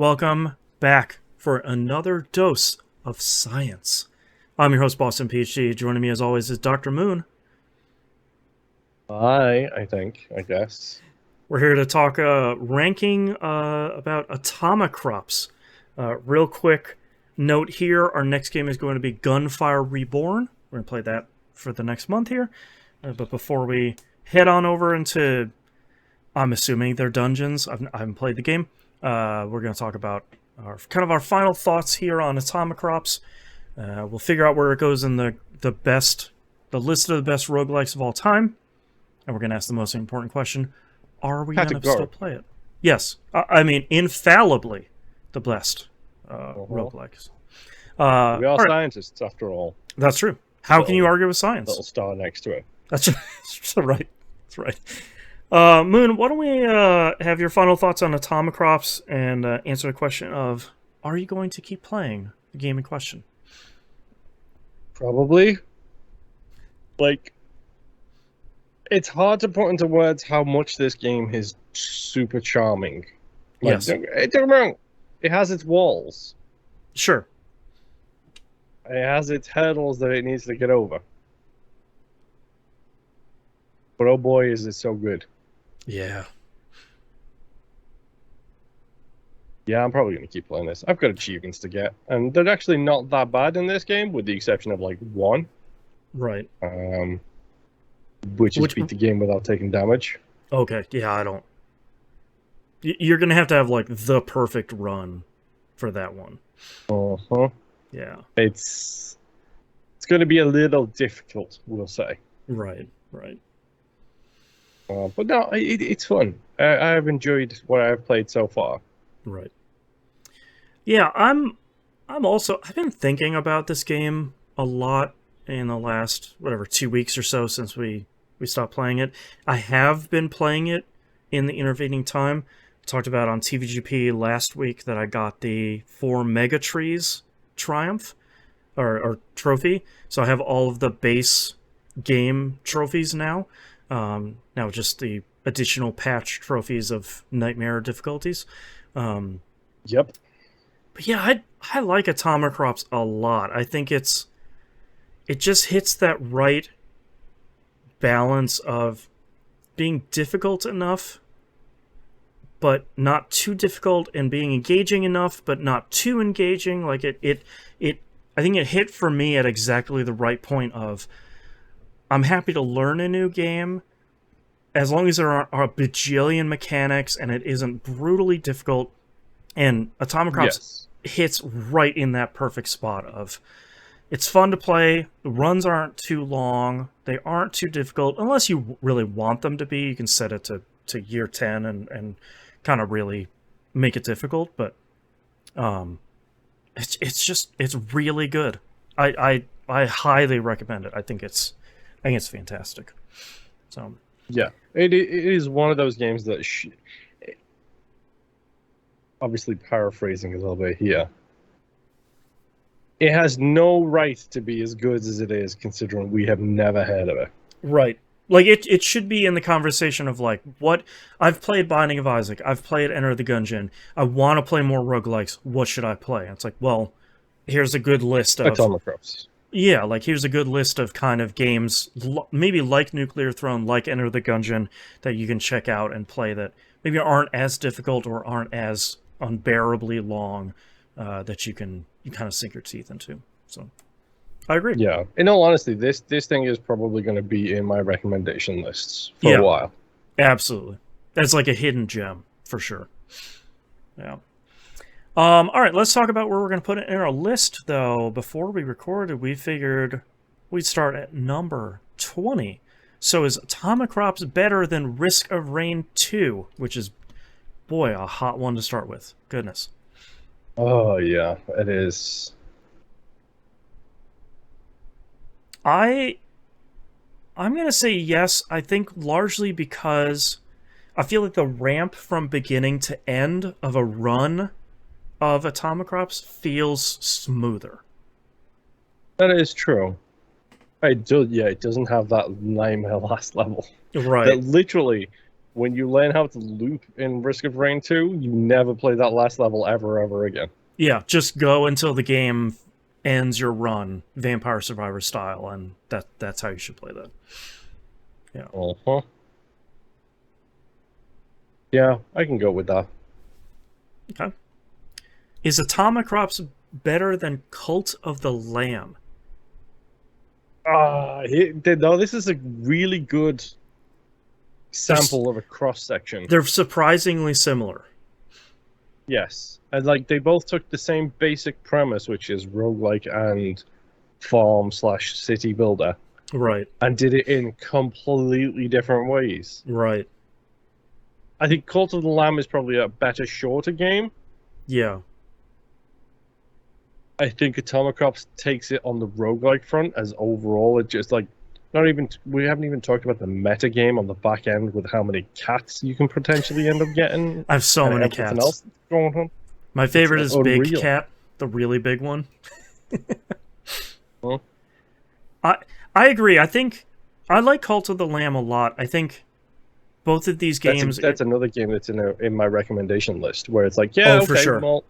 Welcome back for another dose of science. I'm your host, Boston PhD. Joining me as always is Dr. Moon. Hi, I guess. We're here to talk ranking about Atomicrops. Real quick note here, our next game is going to be Gunfire Reborn. We're going to play that for the next month here. But before we head on over into, I'm assuming they're dungeons. I haven't played the game. We're going to talk about our final thoughts here on Atomicrops. We'll figure out where it goes in the list of the best roguelikes of all time. And we're going to ask the most important question. Are we going to still play it? Yes. I mean, infallibly the best roguelikes. We are scientists, after all. That's true. How can you argue with science? Little star next to it. That's right. That's right. Moon, why don't we have your final thoughts on Atomicrops and answer the question of, are you going to keep playing the game in question? Probably. It's hard to put into words how much this game is super charming. Yes. Don't get me wrong. It has its walls. Sure. It has its hurdles that it needs to get over. But oh boy, is it so good. Yeah. Yeah, I'm probably going to keep playing this. I've got achievements to get. And they're actually not that bad in this game, with the exception of, one. Right. Which is beat the game without taking damage. Okay, yeah, I don't... You're going to have, the perfect run for that one. Uh-huh. Yeah. It's going to be a little difficult, we'll say. Right. But no, it's fun. I've enjoyed what I've played so far. Right. Yeah, I've been thinking about this game a lot in the last, 2 weeks or so since we stopped playing it. I have been playing it in the intervening time. I talked about on TVGP last week that I got the 4 Mega Trees Triumph, or trophy. So I have all of the base game trophies now. Now just the additional patch trophies of Nightmare difficulties. Yep. But yeah, I like Atomicrops a lot. I think it just hits that right balance of being difficult enough, but not too difficult, and being engaging enough, but not too engaging. I think it hit for me at exactly the right point of, I'm happy to learn a new game as long as there are a bajillion mechanics and it isn't brutally difficult. And Atomicrops hits right in that perfect spot of, it's fun to play, the runs aren't too long, they aren't too difficult, unless you really want them to be. You can set it to year 10 and kind of really make it difficult, but it's really good. I highly recommend it. I think it's fantastic. So yeah, it is one of those games that obviously paraphrasing a little bit here. It has no right to be as good as it is, considering we have never heard of it. Right. It should be in the conversation of, what... I've played Binding of Isaac. I've played Enter the Gungeon. I want to play more roguelikes. What should I play? And it's well, here's a good list of... Atomicrops. Yeah, here's a good list of kind of games, maybe like Nuclear Throne, like Enter the Gungeon, that you can check out and play that maybe aren't as difficult or aren't as unbearably long, that you kind of sink your teeth into. So, I agree. Yeah. In all honesty, this thing is probably going to be in my recommendation lists for a while. Absolutely. It's like a hidden gem, for sure. Yeah. All right, let's talk about where we're going to put it in our list, though. Before we recorded, we figured we'd start at number 20. So is Atomicrops better than Risk of Rain 2, which is, boy, a hot one to start with. Goodness. Oh, yeah, it is. I'm going to say yes, I think largely because I feel like the ramp from beginning to end of a run of Atomicrops feels smoother. That is true. It doesn't have that nightmare last level. Right. That literally when you learn how to loop in Risk of Rain 2, you never play that last level ever again. Yeah, just go until the game ends your run, Vampire Survivor style, and that's how you should play that. Yeah. Uh-huh. Yeah, I can go with that. Okay. Is Atomicrops better than Cult of the Lamb? No, this is a really good They're, sample of a cross section. they're surprisingly similar. Yes. And like they both took the same basic premise, which is roguelike and farm/city builder, Right, and did it in completely different ways. right. I think Cult of the Lamb is probably a better, shorter game. Yeah, I think Atomicrops takes it on the roguelike front as overall it just like not even we haven't even talked about the meta game on the back end with how many cats you can potentially end up getting I have so and many everything cats. else that's going on. My It's favorite is Big unreal. Cat, the really big one. Huh? I I agree. I think I like Cult of the Lamb a lot. I think both of these games. That's another game that's in my recommendation list where it's like, yeah, Oh, for okay, sure. well,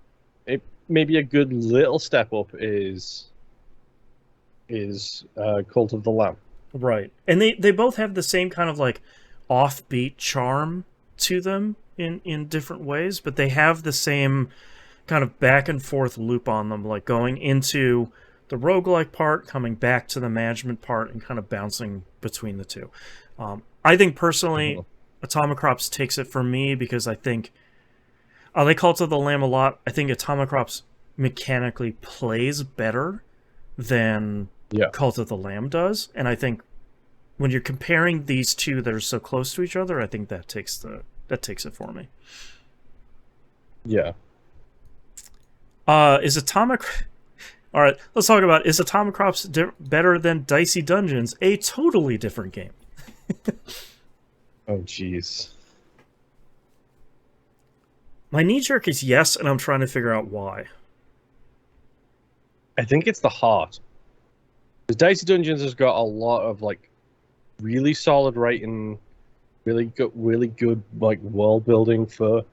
it maybe a good little step up is Cult of the Lamb. Right. And they both have the same kind of like offbeat charm to them in different ways, but they have the same kind of back and forth loop on them, like going into the roguelike part, coming back to the management part, and kind of bouncing between the two. I think personally, Mhm. Atomicrops takes it for me because I think I like Cult of the Lamb a lot. I think Atomicrops mechanically plays better than Yeah, Cult of the Lamb does, and I think when you're comparing these two that are so close to each other, I think that takes it for me. yeah. Is Atomic? All right, let's talk about is Atomicrops better than Dicey Dungeons? A totally different game. Oh, jeez. My knee jerk is yes, and I'm trying to figure out why. I think it's the heart. Because Dicey Dungeons has got a lot of like really solid writing, really good like world building for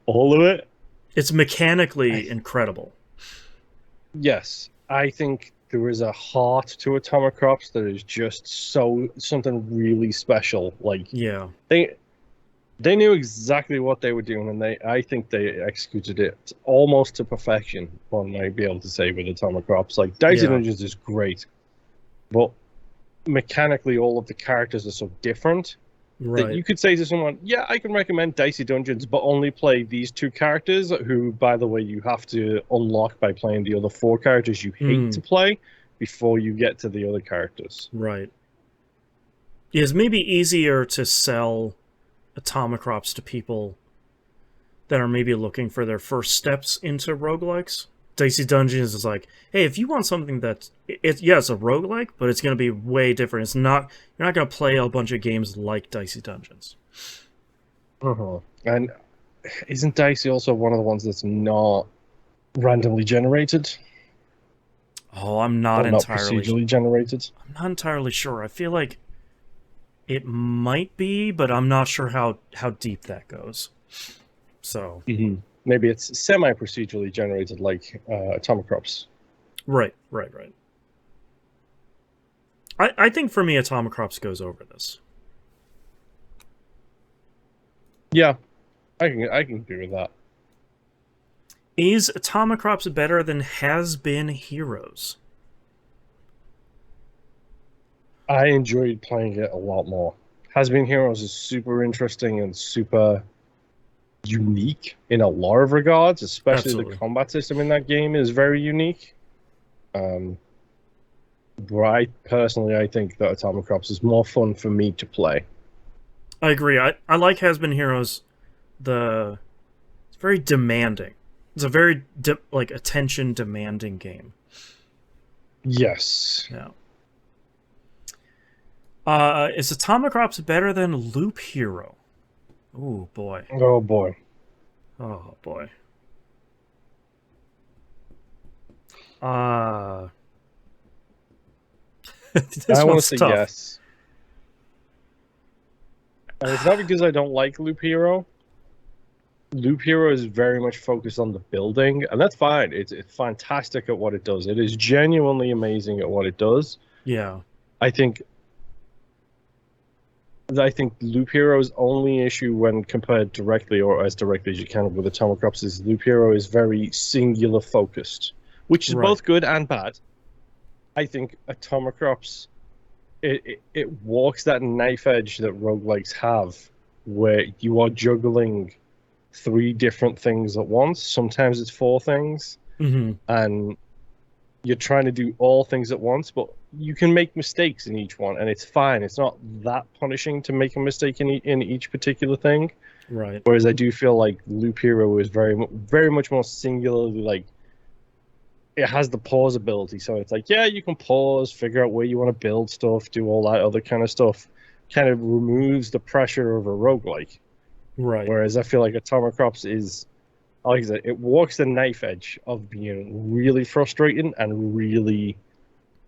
all of it. It's mechanically incredible. Yes, I think there is a heart to Atomicrops that is just so something really special. Like Yeah, they they knew exactly what they were doing, and I think they executed it almost to perfection. One might be able to say with Atomicrops. Like Dicey yeah, Dungeons is great, but mechanically all of the characters are so different that right. you could say to someone, yeah, I can recommend Dicey Dungeons, but only play these two characters, who, by the way, you have to unlock by playing the other four characters you hate to play before you get to the other characters. Right. It's maybe easier to sell Atomicrops to people that are maybe looking for their first steps into roguelikes. Dicey Dungeons is like, hey, if you want something that's it's a roguelike, but it's going to be way different. It's not you're not going to play a bunch of games like Dicey Dungeons. Uh-huh. And isn't Dicey also one of the ones that's not randomly generated Oh, or not procedurally generated? I'm not entirely sure. I feel like it might be, but I'm not sure how deep that goes. So, Mm-hmm. Maybe it's semi-procedurally generated like Atomicrops. right. I think for me Atomicrops goes over this. Yeah, I can agree with that. Is Atomicrops better than Has Been Heroes? I enjoyed playing it a lot more. Has Been Heroes is super interesting and super unique in a lot of regards, especially the Absolutely. combat system in that game is very unique. Um, but I think that Atomicrops is more fun for me to play. I agree. I like Has Been Heroes. It's very demanding. It's a very like attention demanding game. Yes. Yeah. Is Atomicrops better than Loop Hero? Oh boy. Oh boy. Oh boy. Uh I this want to one's say tough. yes. And it's not because I don't like Loop Hero. Loop Hero is very much focused on the building, and that's fine. It's fantastic at what it does. It is genuinely amazing at what it does. Yeah. I think Loop Hero's only issue when compared directly or as directly as you can with Atomicrops is Loop Hero is very singular focused, which is Right. both good and bad. I think Atomicrops it walks that knife edge that roguelikes have, where you are juggling three different things at once. Sometimes it's four things, Mm-hmm. and you're trying to do all things at once, but you can make mistakes in each one, and it's fine. It's not that punishing to make a mistake in each particular thing. Right. Whereas I do feel like Loop Hero is very much more singularly like it has the pause ability. So it's like, yeah, you can pause, figure out where you want to build stuff, do all that other kind of stuff. Kind of removes the pressure of a roguelike. Right. Whereas I feel like Atomicrops is, like I said, it walks the knife edge of being really frustrating and really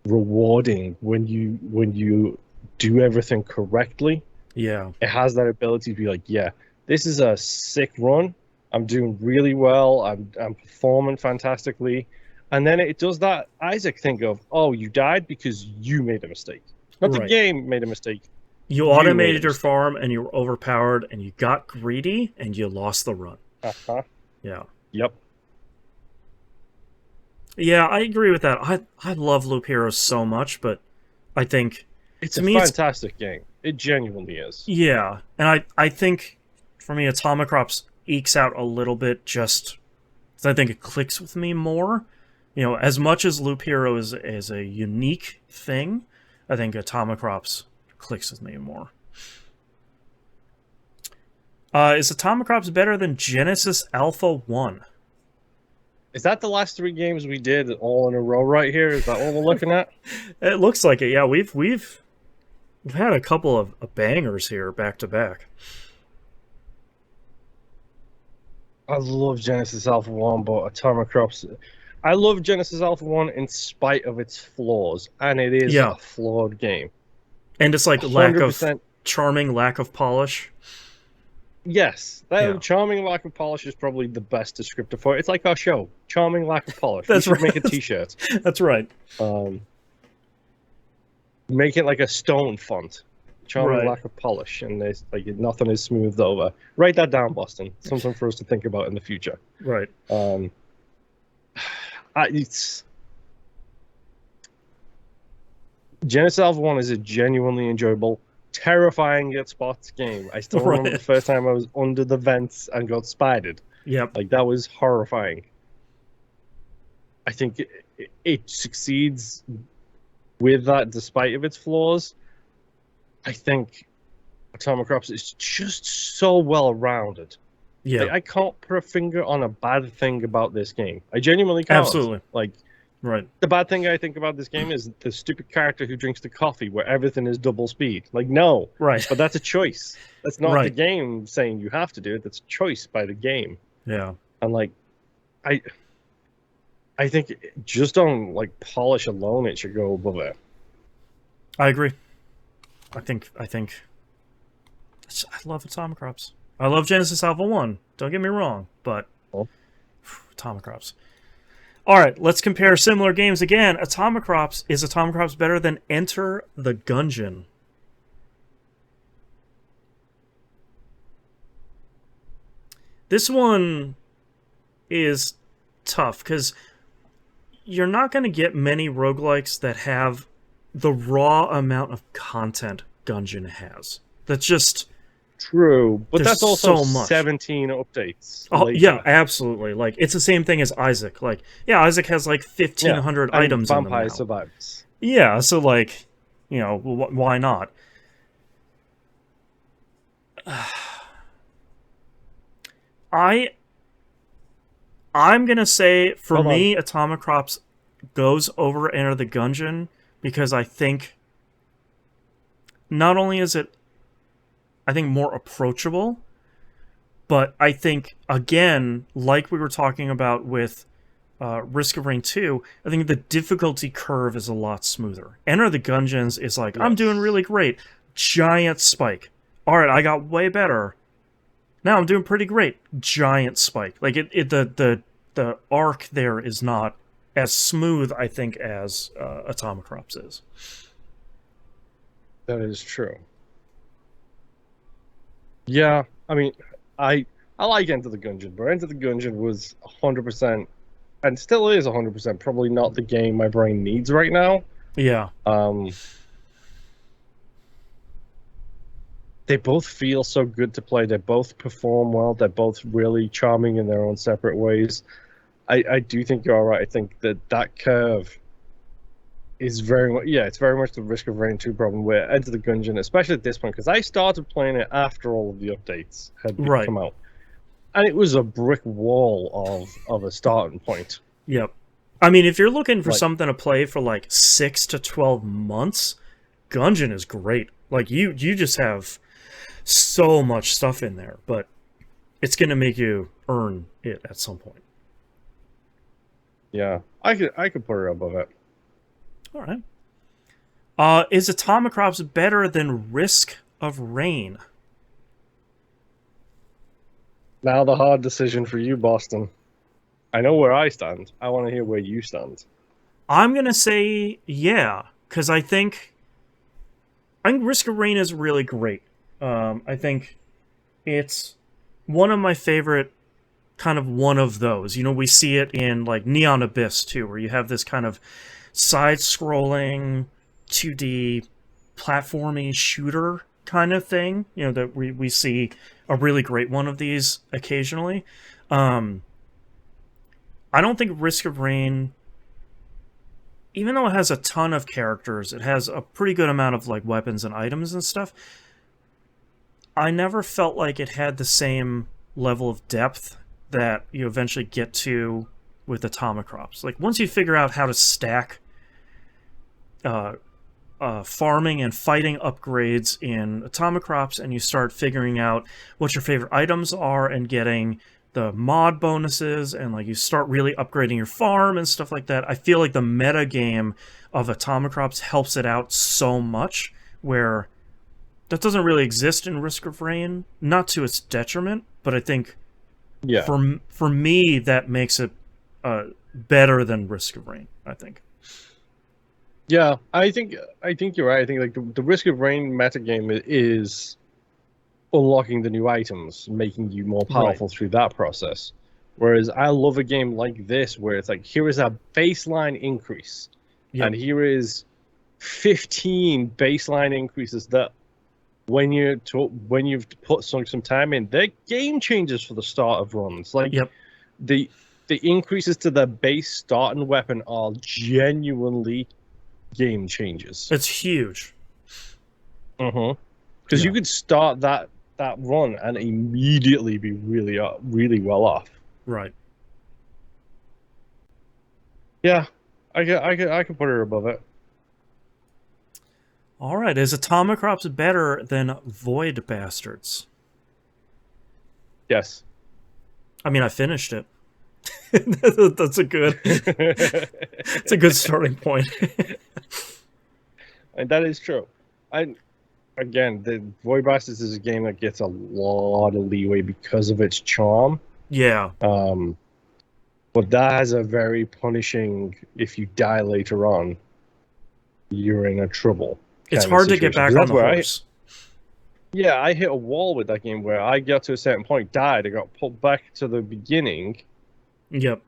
rewarding when you do everything correctly. Yeah. It has that ability to be like, yeah, this is a sick run. I'm doing really well. I'm performing fantastically. And then it does that Isaac thing of, oh, you died because you made a mistake. Not the Right. game made a mistake. You You made a automated your mistake. farm and you were overpowered and you got greedy and you lost the run. Uh-huh. Yeah. Yep. Yeah, I agree with that. I love Loop Heroes so much, but I think It's to a me it's fantastic game. It genuinely is. yeah, and I think for me Atomicrops ekes out a little bit just 'cause I think it clicks with me more. You know, as much as Loop Hero is a unique thing, I think Atomicrops clicks with me more. Is Atomicrops better than Genesis Alpha 1? Is that the last three games we did all in a row right here? Is that what we're looking at? It looks like it. Yeah, we've had a couple of bangers here back to back. I love Genesis Alpha 1, but Atomicrops. I love Genesis Alpha 1 in spite of its flaws, and it is Yeah, a flawed game. and it's like lack of 100%. charming, lack of polish. Yes, Yeah, that charming lack of polish is probably the best descriptor for it. It's like our show, charming lack of polish. We that's should make right. a T-shirt. That's right. Um, make it like a stone font. Charming Right. lack of polish, and there's like nothing is smoothed over. Write that down, Boston. Something for us to think about in the future. Right. It's Genesis Alpha 1 is a genuinely enjoyable, terrifying at spots game. I still remember the Right. first time I was under the vents and got spidered. Yep. Like, that was horrifying. I think it succeeds with that despite of its flaws. I think Atomicrops is just so well rounded. Yeah. Like, I can't put a finger on a bad thing about this game. I genuinely can't. Absolutely. Like, Right. the bad thing I think about this game is the stupid character who drinks the coffee where everything is double speed. Like, no. Right. But that's a choice. That's not the Right. game saying you have to do it. That's a choice by the game. Yeah. And like, I think just on like polish alone, it should go above it. I agree. I think I love Atomicrops. I love Genesis Alpha 1. Don't get me wrong, but Oh. Atomicrops. All right, let's compare similar games again. Atomicrops, is Atomicrops better than Enter the Gungeon? This one is tough because you're not going to get many roguelikes that have the raw amount of content Gungeon has. That's just True, but There's that's also so much. 17 updates. oh later. yeah, absolutely. Like it's the same thing as Isaac. Like yeah, Isaac has like Yeah, 1,500 and items in them Vampire now. Survivors. Yeah, so like, you know, why not? I'm gonna say for Hold on. me, Atomicrops goes over Enter the Gungeon because I think not only is it, I think, more approachable, but I think again, like we were talking about with Risk of Rain 2, I think the difficulty curve is a lot smoother. Enter the Gungeons is like, I'm Yes. doing really great. Giant spike. All right, I got way better. Now I'm doing pretty great. Giant spike. Like the arc there is not as smooth, I think, as Atomicrops is. That is true. Yeah, I mean, I like Enter the Gungeon, but Enter the Gungeon was 100% and still is 100% probably not the game my brain needs right now. Yeah. Um, they both feel so good to play. They both perform well. They're both really charming in their own separate ways. I do think you're all right. I think that curve is very much, yeah, it's very much the Risk of Rain 2 problem where Enter the Gungeon, especially at this point, because I started playing it after all of the updates had Right. come out. And it was a brick wall of a starting point. Yep. I mean, if you're looking for Like, something to play for like 6 to 12 months, Gungeon is great. Like you just have so much stuff in there, but it's gonna make you earn it at some point. yeah, I could put it above it. All right. Is Atomicrops better than Risk of Rain? Now the hard decision for you, Boston. I know where I stand. I want to hear where you stand. I'm gonna say yeah, because I think Risk of Rain is really great. I think it's one of my favorite kind of one of those. You know, we see it in like Neon Abyss too, where you have this kind of side-scrolling 2D platformy shooter kind of thing. You know, that we see a really great one of these occasionally. Um, I don't think Risk of Rain, even though it has a ton of characters, it has a pretty good amount of like weapons and items and stuff. I never felt like it had the same level of depth that you eventually get to with Atomicrops. Like once you figure out how to stack uh, farming and fighting upgrades in Atomicrops, and you start figuring out what your favorite items are and getting the mod bonuses, and like you start really upgrading your farm and stuff like that, I feel like the meta game of Atomicrops helps it out so much, where that doesn't really exist in Risk of Rain, not to its detriment, but I think Yeah, for me that makes it better than Risk of Rain, I think. yeah. I think you're right. I think like the Risk of Rain metagame is unlocking the new items, making you more Right. powerful through that process. Whereas I love a game like this where it's like here is a baseline increase, and Yep. here is 15 baseline increases that when you've put some time in, they're game changers for the start of runs. Like Yep. the the increases to the base starting weapon are genuinely game changers. It's huge. Because you Yeah. could start that run and immediately be really well off. Right. Yeah, I could put it above it. All right. Is Atomicrops better than Void Bastards? Yes. I mean, I finished it. That's a good. It's a good starting point. And that is true. I again, the Void Bastards is a game that gets a lot of leeway because of its charm. Yeah. Um, but that has a very punishing. If you die later on, you're in a trouble It's kind of hard to get situation. back 'Cause on that's the where horse. yeah, I hit a wall with that game where I got to a certain point, died, I got pulled back to the beginning, Yep.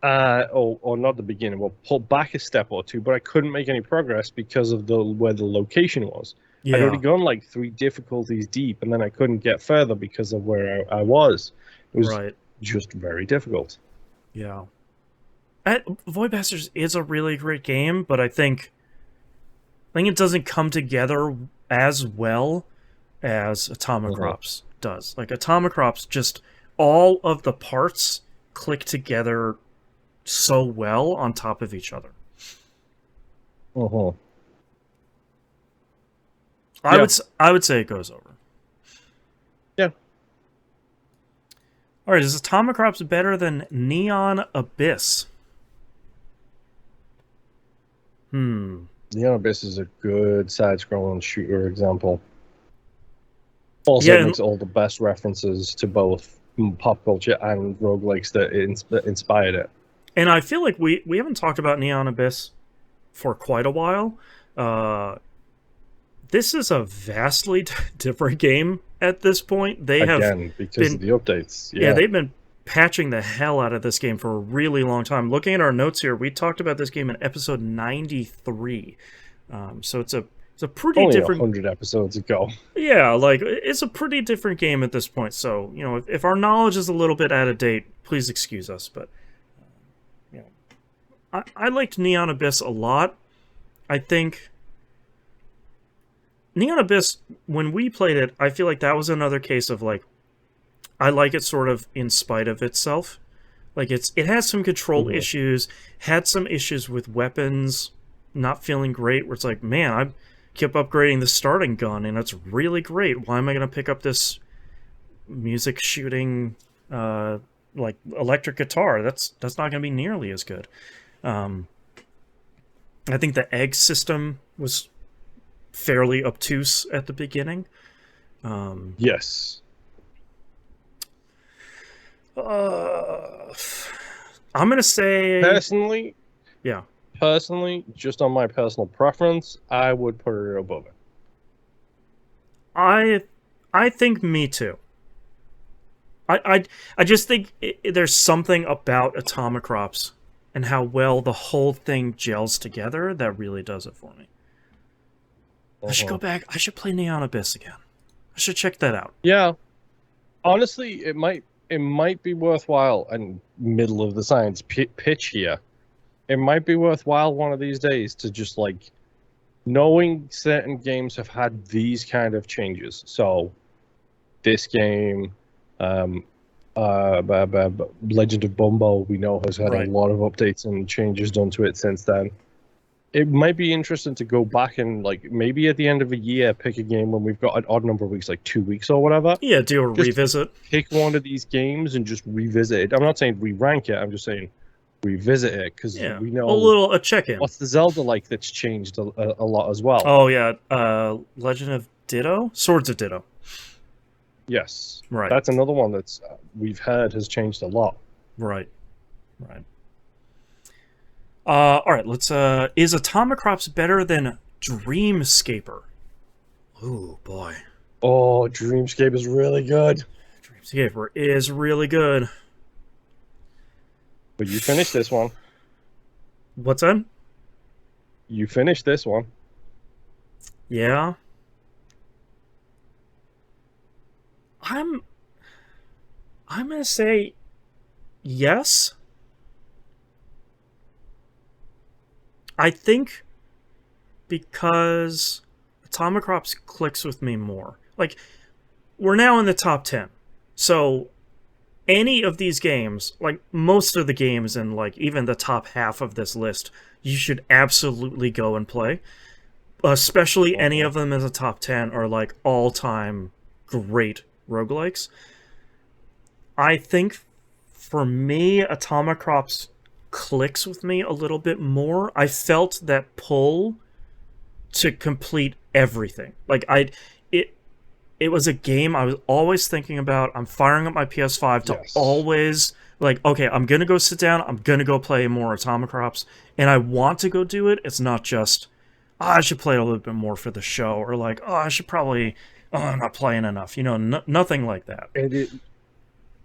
or not the beginning, well, pulled back a step or two, but I couldn't make any progress because of where the location was. I'd already Yeah. gone like 3 difficulties deep, and then I couldn't get further because of where I was. It was Right. just very difficult. Yeah. Void Bastards is a really great game, but I think it doesn't come together as well as Mhm. Atomicrops does. Like Atomicrops, just all of the parts click together so well on top of each other. Mhm. I Yeah, would I would say it goes over. yeah. All right, is Atomicrops better than Neon Abyss? Hmm. Neon Abyss is a good side-scrolling shooter example. Also, Yeah, it and makes all the best references to both pop culture and roguelikes that inspired it. I feel like we haven't talked about Neon Abyss for quite a while. Uh, this is a vastly different game at this point. They have Again, because of been the updates. yeah, Yeah. they've been patching the hell out of this game for a really long time. Looking at our notes here, we talked about this game in episode 93. So it's a pretty Only different 100 episodes ago. yeah, like it's a pretty different game at this point. So, if our knowledge is a little bit out of date, please excuse us, but you know, I liked Neon Abyss a lot. I think Neon Abyss, when we played it, I feel like that was another case of like I like it sort of in spite of itself. Like it has some control Mhm. issues, had some issues with weapons not feeling great. Where it's like, man, I kept upgrading the starting gun, and it's really great. Why am I going to pick up this music shooting, like electric guitar? That's not going to be nearly as good. Um, I think the egg system was fairly obtuse at the beginning. Um, Yes. uh, I'm gonna say, Personally, yeah. just on my personal preference, I would put it above it. I I think me too. I just think there's something about Atomicrops and how well the whole thing gels together that really does it for me. I should go Uh-huh. back. I should play Neon Abyss again. I should check that out. Yeah. Honestly, it might be worthwhile, and middle of the science pitch here. It might be worthwhile one of these days to just like knowing certain games have had these kind of changes. So this game, um, Legend of Bumbo, we know has had a Right. lot of updates and changes done to it since then. It might be interesting to go back and like maybe at the end of a year pick a game when we've got an odd number of weeks, like 2 weeks or whatever. Yeah, do a Just revisit. pick one of these games and just revisit it. I'm not saying re-rank it. I'm just saying revisit it because Yeah. we A know little a check-in. what's the Zelda like that's changed a lot as well. Oh yeah, Legend of Ditto? Swords of Ditto. Yes, Right. that's another one that's we've heard has changed a lot. Right. Right. All right, let's is Atomicrops better than Dreamscaper? Ooh, boy. Oh, Dreamscape is really good. Dreamscaper is really good. But you finished this one. What's that? You finished this one. Yeah. I'm I'm gonna say yes. I think because Atomicrops clicks with me more. Like, we're now in the top 10. So any of these games, like most of the games in like even the top half of this list, you should absolutely go and play. Especially any Uh-huh. of them in the top 10 are like all-time great roguelikes. I think for me, Atomicrops clicks with me a little bit more. I felt that pull to complete everything. Like it it was a game I was always thinking about. I'm firing up my PS5 to Yes. always like, okay, I'm gonna go sit down, I'm gonna go play more Atomicrops, and I want to go do it. It's not just, oh, I should play a little bit more for the show, or like, oh, I should probably, oh, I'm not playing enough. Nothing like that. It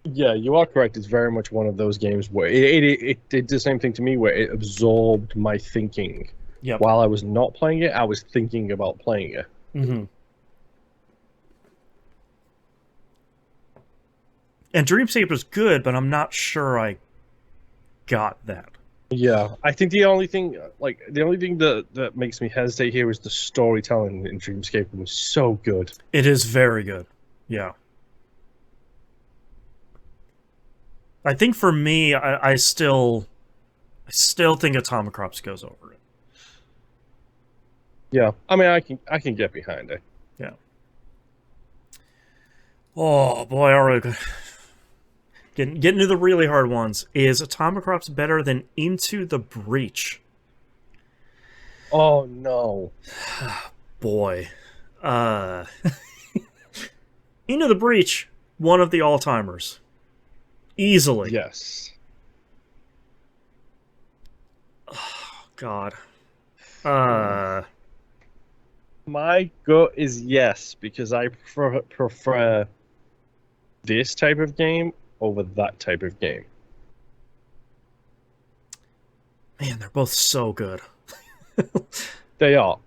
Yeah, you are correct. It's very much one of those games where it did the same thing to me, where it absorbed my thinking. Yep. While I was not playing it, I was thinking about playing it. Mm-hmm. And Dreamscaper's good, but I'm not sure I got that. Yeah, I think the only thing that makes me hesitate here is the storytelling in Dreamscape was so good. It is very good. Yeah. I think for me, I still think Atomicrops goes over it. Yeah, I mean, I can get behind it. Yeah. Oh boy, all right. Getting to the really hard ones. Is Atomicrops better than Into the Breach? Oh no, Boy. Uh Into the Breach, one of the all-timers. Easily. Yes. God. My gut is yes, because I prefer this type of game over that type of game. Man, they're both so good. They are.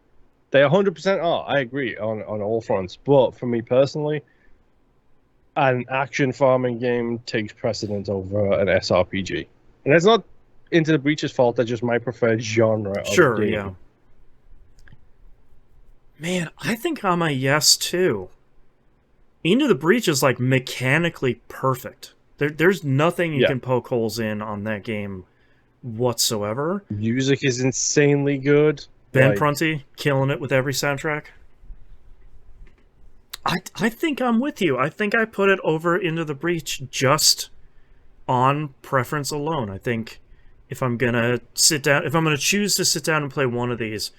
They 100% are. I agree on all fronts. But for me personally, an action farming game takes precedence over an SRPG. And that's not Into the Breach's fault. That's just my preferred genre of Sure, game. yeah. Man, I think I'm a yes, too. Into the Breach is, like, mechanically perfect. There's nothing you can poke holes in on that game whatsoever. Music is insanely good. Ben Prunty, killing it with every soundtrack. I think I'm with you. I think I put it over Into the Breach just on preference alone. I think if I'm gonna choose to sit down and play one of these,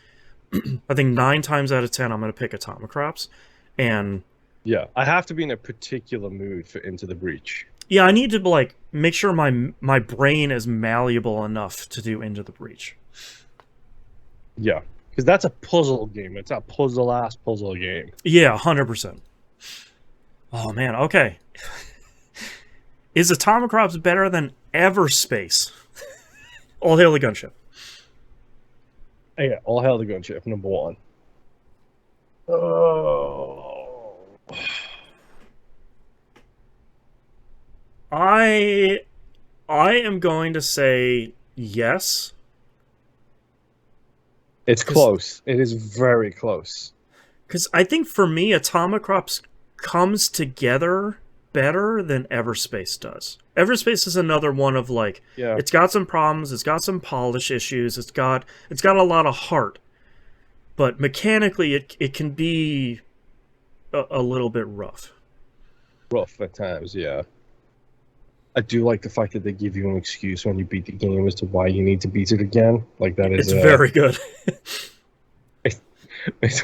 I think 9 times out of 10 I'm gonna pick Atomicrops. And yeah, I have to be in a particular mood for Into the Breach. Yeah, I need to like make sure my brain is malleable enough to do Into the Breach. Yeah, because that's a puzzle game. It's a puzzle-ass puzzle game. Yeah, 100%. Oh man, okay. Is Atomicrops better than Everspace? All hail the gunship. Yeah, all hail the gunship, number 1. Oh. I am going to say yes. It's close. It is very close. Because I think for me, Atomicrops comes together better than Everspace does. Everspace is another one of like, it's got some problems, it's got some polish issues, it's got a lot of heart, but mechanically it can be a little bit rough. Rough at times, yeah. I do like the fact that they give you an excuse when you beat the game as to why you need to beat it again. Like that is very good. It's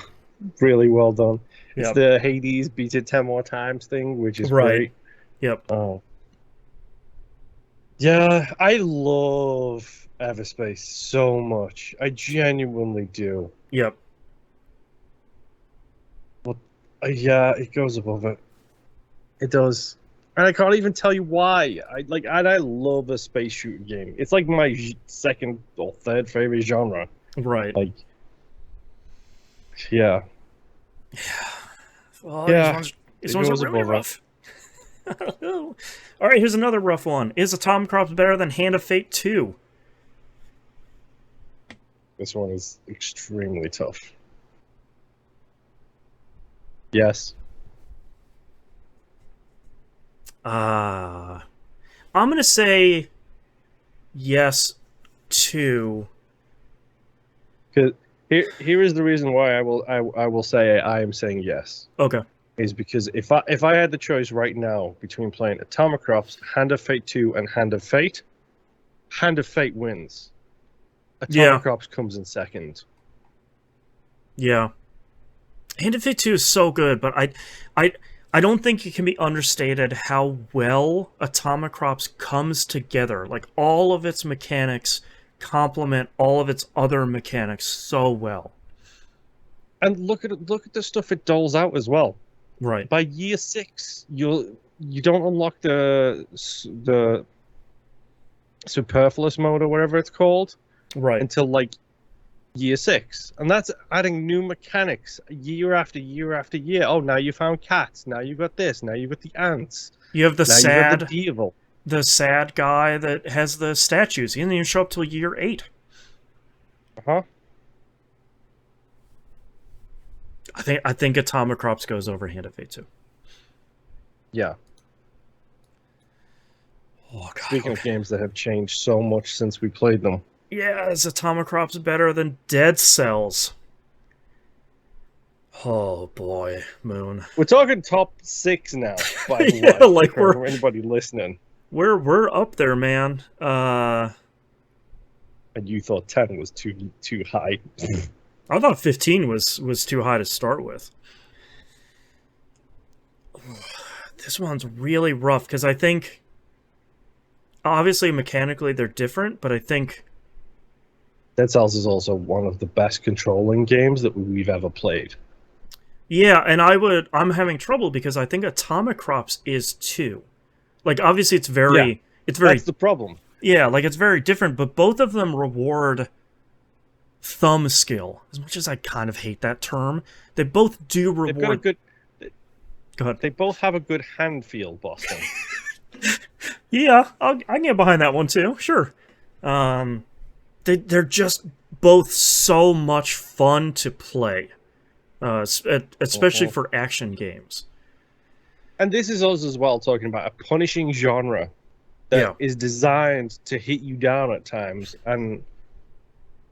really well done. It's Yep. the Hades beat it 10 more times thing, which is right. great. Yep. Oh. Yeah, I love Everspace so much. I genuinely do. Yep. But yeah, it goes above it. It does. And I can't even tell you why. I love a space shooting game. It's like my second or third favorite genre. Right. Like, yeah. Well, these ones are really rough. All right, here's another rough one. Is Atomicrops better than Hand of Fate 2? This one is extremely tough. Yes. I'm going to say yes, too. Here is the reason why I will say I am saying yes. Okay. Is because if I had the choice right now between playing Atomicrops, Hand of Fate 2, and Hand of Fate wins. Atomicrops comes in second. Yeah. Hand of Fate 2 is so good, but I don't think it can be understated how well Atomicrops comes together. Like, all of its mechanics complement all of its other mechanics so well. And look at the stuff it doles out as well. Right. By year 6, you don't unlock the superfluous mode or whatever it's called. Right. Until like year 6, and that's adding new mechanics year after year after year. Oh, now you found cats. Now you got this. Now you got the ants. You have the you got the devil. The sad guy that has the statues. He didn't even show up till year 8. I think Atomicrops goes over Hand of Fate 2. Yeah. Oh, God. Speaking of games that have changed so much since we played them. Yeah, is Atomicrops better than Dead Cells? Oh boy, Moon. We're talking top 6 now. By yeah, what? like for anybody listening. We're up there, man. And you thought 10 was too high. I thought 15 was too high to start with. This one's really rough because I think obviously mechanically they're different, but I think Dead Cells is also one of the best controlling games that we've ever played. yeah, and I'm having trouble because I think Atomicrops is too. Like obviously Yeah, it's very that's the problem. yeah, like it's very different, but both of them reward thumb skill. As much as I kind of hate that term, they both do They've got a reward. good. Go ahead. They both have a good hand feel, Boston. Yeah, I can get behind that one too. Sure. They're just both so much fun to play, especially for action games. And this is us as well talking about a punishing genre that is designed to hit you down at times. And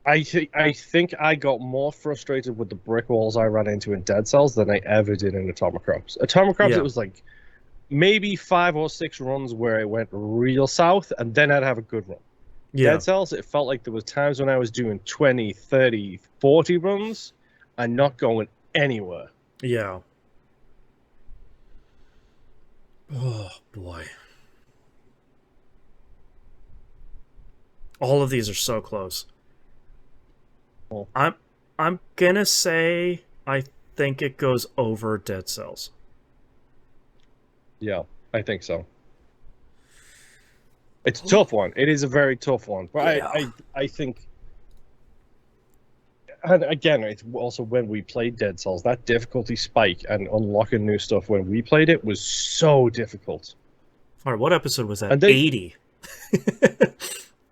I think I got more frustrated with the brick walls I ran into in Dead Cells than I ever did in Atomicrops. Atomicrops, it was like maybe 5 or 6 runs where it went real south, and then I'd have a good run. Yeah. Dead Cells, it felt like there was times when I was doing 20, 30, 40 runs and not going anywhere. Yeah. Oh, boy. All of these are so close. Oh. I'm gonna say I think it goes over Dead Cells. Yeah, I think so. It's a tough one. It is a very tough one. But Yeah. I think... And again, it's also when we played Dead Cells, that difficulty spike and unlocking new stuff when we played it was so difficult. All right, what episode was that? And they, 80.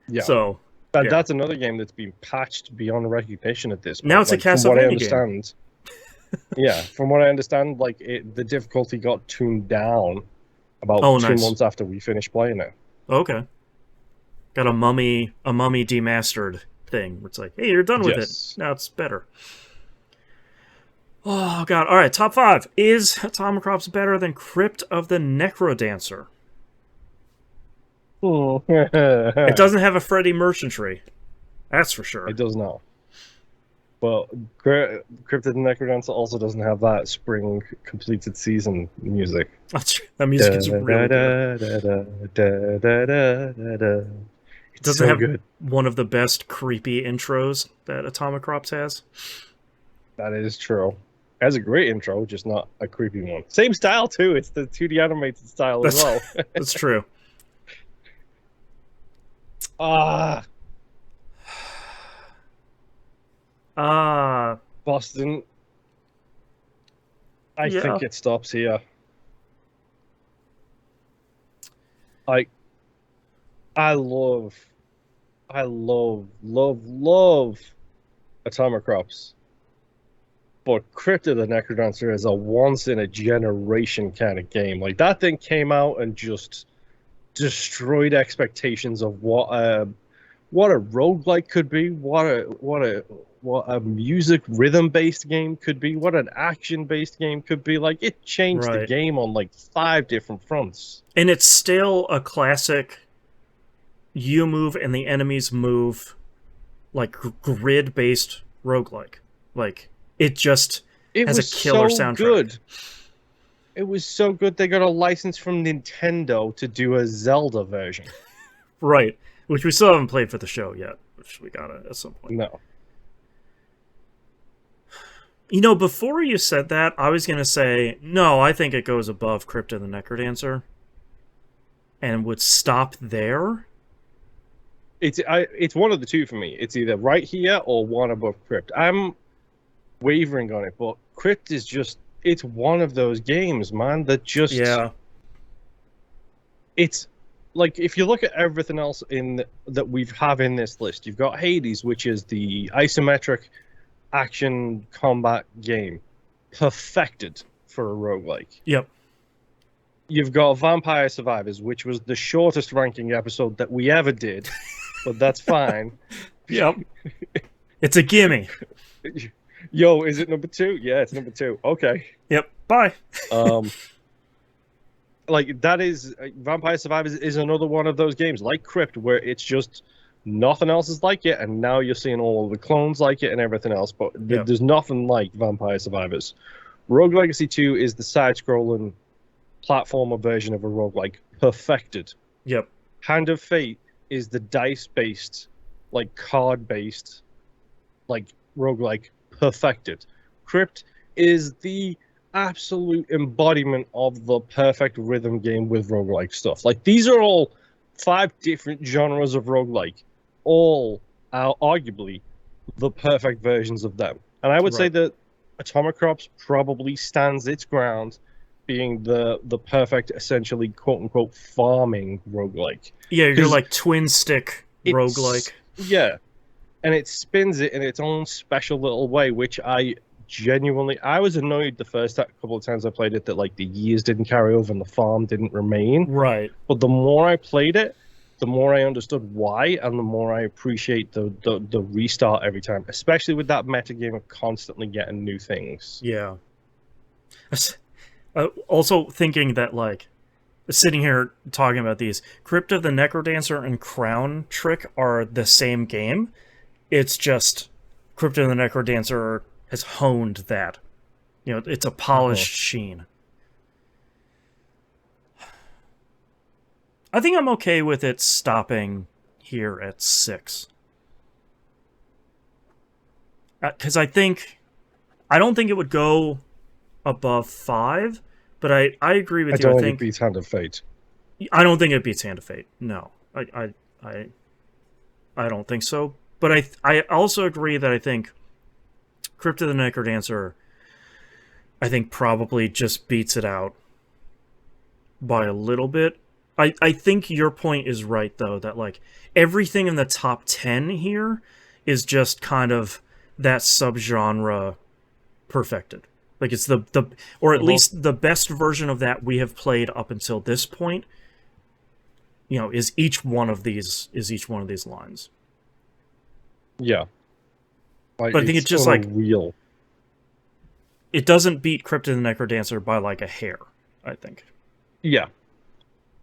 Yeah. So that's another game that's been patched beyond recognition at this point. Now it's like, a Castlevania from what I understand, game. Yeah, from what I understand, like the difficulty got tuned down about 2 months after we finished playing it. Okay. Got a mummy demastered thing. It's like, hey, you're done with it. Now it's better. Oh, God. All right, top 5. Is Atomicrops better than Crypt of the Necrodancer? It doesn't have a Freddy merchantry. That's for sure. It does not. But Crypt of the Necrodancer also doesn't have that spring completed season music. That's true. That music is really good. It doesn't have good. One of the best creepy intros that Atomicrops has. That is true. It has a great intro, just not a creepy one. Same style, too. It's the 2D animated style as well. That's true. Boston. I think it stops here. I love Atomicrops. But Crypt of the Necrodancer is a once-in-a-generation kind of game. Like, that thing came out and just destroyed expectations of what a roguelike could be, what a music rhythm-based game could be, what an action-based game could be. Like, it changed the game on, like, 5 different fronts. And it's still a classic you move and the enemies move, like, grid-based roguelike. Like, it just has a killer soundtrack. Good. It was so good they got a license from Nintendo to do a Zelda version. Right. Which we still haven't played for the show yet. Which we got at some point. No. You know, before you said that, I was going to say, no, I think it goes above Crypt of the Necrodancer. And would stop there. It's one of the two for me. It's either right here or one above Crypt. I'm wavering on it, but Crypt is just... It's one of those games, man, that just... Yeah. It's... Like, if you look at everything else that we have in this list, you've got Hades, which is the isometric action combat game. Perfected for a roguelike. Yep. You've got Vampire Survivors, which was the shortest ranking episode that we ever did, but that's fine. Yep. It's a gimme. Yo, is it number 2? Yeah, it's number 2. Okay. Yep. Bye. Like, that is... Vampire Survivors is another one of those games, like Crypt, where it's just nothing else is like it, and now you're seeing all the clones like it and everything else, but there's nothing like Vampire Survivors. Rogue Legacy 2 is the side-scrolling platformer version of a roguelike perfected. Yep. Hand of Fate is the dice-based, like card-based, like roguelike perfected. Crypt is the absolute embodiment of the perfect rhythm game with roguelike stuff. Like these are all 5 different genres of roguelike, all are arguably the perfect versions of them. And I would say Right. that Atomicrops probably stands its ground being the perfect, essentially, quote unquote, farming roguelike. Yeah, you're Because like twin stick it's, roguelike. yeah, and it spins it in its own special little way, which I was annoyed the first couple of times I played it that like the years didn't carry over and the farm didn't remain. Right. But the more I played it, the more I understood why, and the more I appreciate the restart every time, especially with that meta game of constantly getting new things. Yeah. Also thinking that, like, sitting here talking about these, Crypt of the Necrodancer and Crown Trick are the same game. It's just Crypt of the Necrodancer has honed that. You know, it's a polished sheen. I think I'm okay with it stopping here at 6. Because I don't think it would go above 5, but I agree I with you. don't I think it think beats Hand of Fate. I don't think it beats Hand of Fate. No, I don't think so. But I also agree that I think Crypt of the Necrodancer, I think probably just beats it out by a little bit. I think your point is right though, that like everything in the top 10 here is just kind of that subgenre perfected. Like it's the or at least the best version of that we have played up until this point. You know, is each one of these lines. Yeah, like But I think it's it's just like unreal. it doesn't beat Crypt of the Necrodancer by like a hair, I think. Yeah,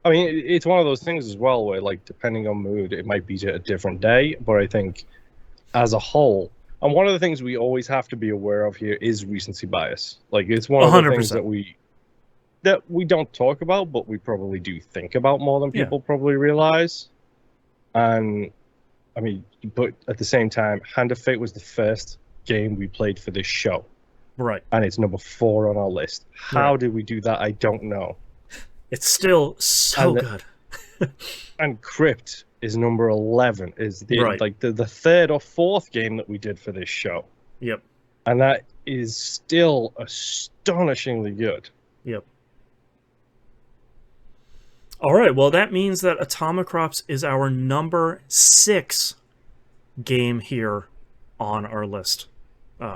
I mean it's one of those things as well where like depending on mood, it might beat it a different day. But I think as a whole, and one of the things we always have to be aware of here is recency bias. Like it's one of the things 100%. that we don't talk about, but we probably do think about more than Yeah. people probably realize. And I mean, but at the same time, Hand of Fate was the first game we played for this show, Right. and it's number 4 on our list. How Right. did we do that? I don't know. It's still so And good. and Crypt is number 11. Is the Right. like the 3rd or 4th game that we did for this show, Yep. and that is still astonishingly good. Yep. All right. Well, that means that Atomicrops is our number 6 game here on our list,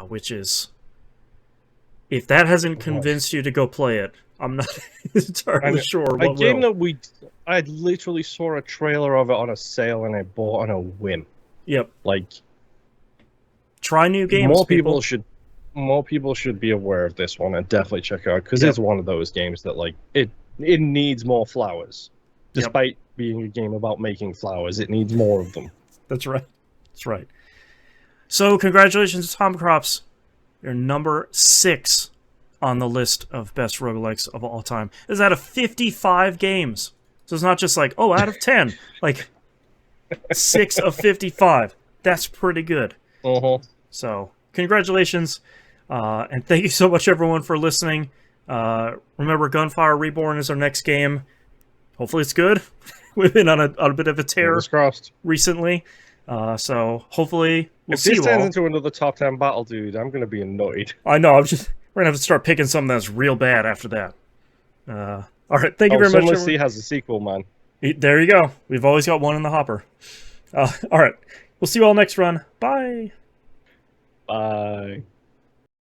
which is, if that hasn't convinced you to go play it, I'm not entirely sure A what game will. that I literally saw a trailer of it on a sale and I bought on a whim. Yep. Like Try new games, more people should be aware of this one and definitely check it out because Yep. it's one of those games that like it needs more flowers. Yep. Despite being a game about making flowers, it needs more of them. That's right. That's right. So, congratulations to Atomicrops. You're number 6 on the list of best roguelikes of all time. This is out of 55 games. So it's not just like, oh, out of 10. Like, 6 of 55. That's pretty good. So, congratulations. And thank you so much, everyone, for listening. Remember, Gunfire Reborn is our next game. Hopefully it's good. We've been on a bit of a tear recently. So hopefully we'll see you all. If this turns into another top 10 battle, dude, I'm going to be annoyed. I know. We're going to have to start picking something that's real bad after that. All right. Thank you very much. Someone has a sequel, man. There you go. We've always got one in the hopper. All right. We'll see you all next run. Bye. Bye.